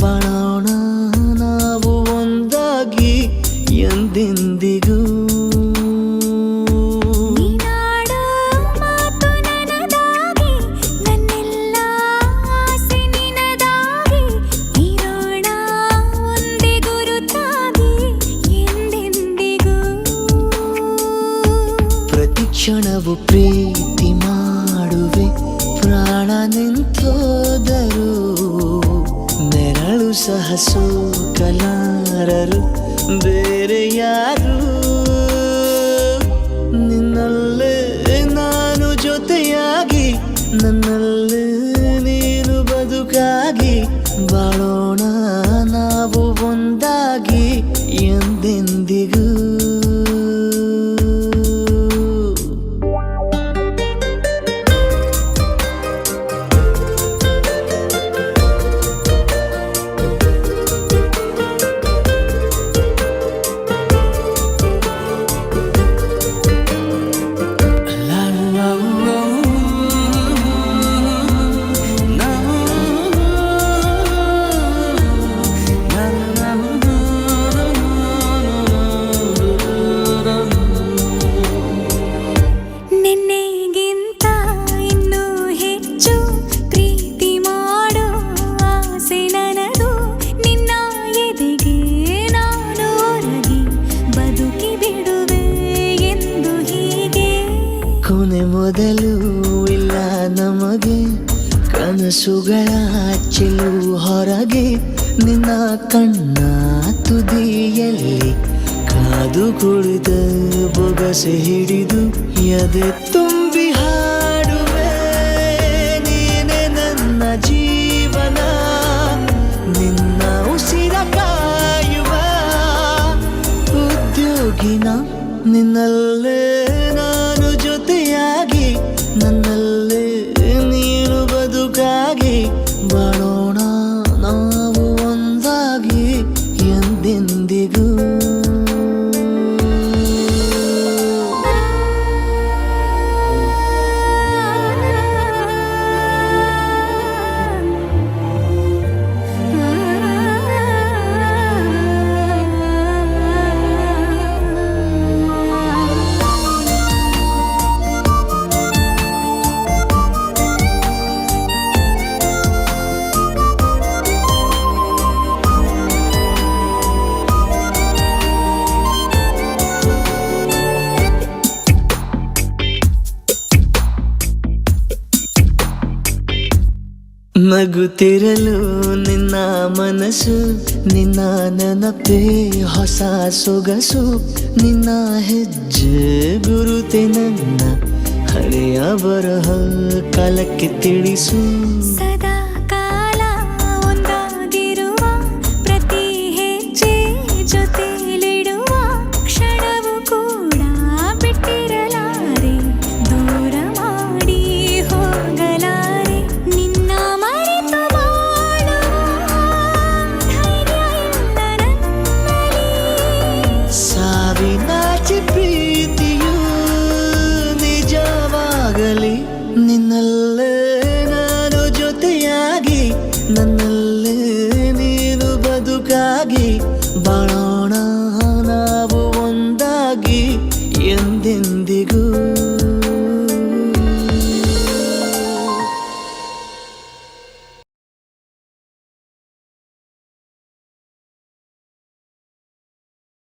ಬಾಳೋಣ ನಾವು ಒಂದಾಗಿ ಎಂದೆಂದಿಗೂ. ಕ್ಷಣವು ಪ್ರೀತಿ ಮಾಡುವೆ ಪ್ರಾಣ ನಿಂತೋದರು ನೆರಳು ಸಹ ಸೋಕಲಾರರು ಬೇರೆ ಯಾರು. ನಿನ್ನಲ್ಲೇ ನಾನು ಜೊತೆಯಾಗಿ ನನ್ನಲ್ಲೇ ನೀನು ಬದುಕಾಗಿ ಬಾಳೋಣ ನಾವು ಒಂದಾಗಿ ಎಂದೆಂದಿಗೂ. ಕೊನೆ ಮೊದಲು ಇಲ್ಲ ನಮಗೆ ಕನಸುಗಳ ಚೆಲು ಹೊರಗೆ ನಿನ್ನ ಕಣ್ಣ ತುದಿಯಲ್ಲಿ ಕಾದು ಕುಳಿತ ಬೊಗಸೆ ಹಿಡಿದು ಎದೆ ತುಂಬಿ ಹಾಡುವೆ ನೀನೆ ನನ್ನ ಜೀವನ ನಿನ್ನ ಉಸಿರ ಕಾಯುವ ಉದ್ಯೋಗಿನ ನಿನ್ನಲ್ಲೇ ನಾನು ಜೊತೆಯಾಗಿ ನನ್ನಲ್ಲೇ ನೀನು ಬದುಕಾಗಿ ಬಾಳೋಣ ನಾವು ಒಂದಾಗಿ ಎಂದೆಂದಿಗೂ. ನಗುತ್ತಿರಲು ನಿನ್ನ ಮನಸ್ಸು ನಿನ್ನ ನೆನಪೇ ಹೊಸ ಸೊಗಸು ನಿನ್ನ ಹೆಜ್ಜೆ ಗುರುತೆ ನನ್ನ ಹಳೆಯ ಬರಹ ಕಾಲಕ್ಕೆ ತಿಳಿಸು. ಸದಾ ಕಾಲ ಒಂದಾಗಿರುವ ಪ್ರತಿ ಹೆಜ್ಜೆ ಜೊತೆಲಿಡುವ ಕ್ಷಣವು ಕೂಡ ಬಿಟ್ಟಿರಲಾರೆ ದೂರ ಮಾಡಿ ಹೋಗಲಾರೆ ನಿನ್ನ ಮರೆತು ಬಾಳುವ ಧೈರ್ಯ ಇಲ್ಲ ನನ್ನಲ್ಲಿ. ಸಾವಿನಾಚೆ ಪ್ರೀತಿಯು ನಿಜವಾಗಲಿ ನಿನ್ನಲ್ಲೇ ನಾನು ಜೊತೆಯಾಗಿ ನನ್ನಲ್ಲೇ ನೀನು ಬದುಕಾಗಿ ಬಾಳೋಣ ನಾವು ಒಂದಾಗಿ ಎಂದೆಂದಿಗೂ.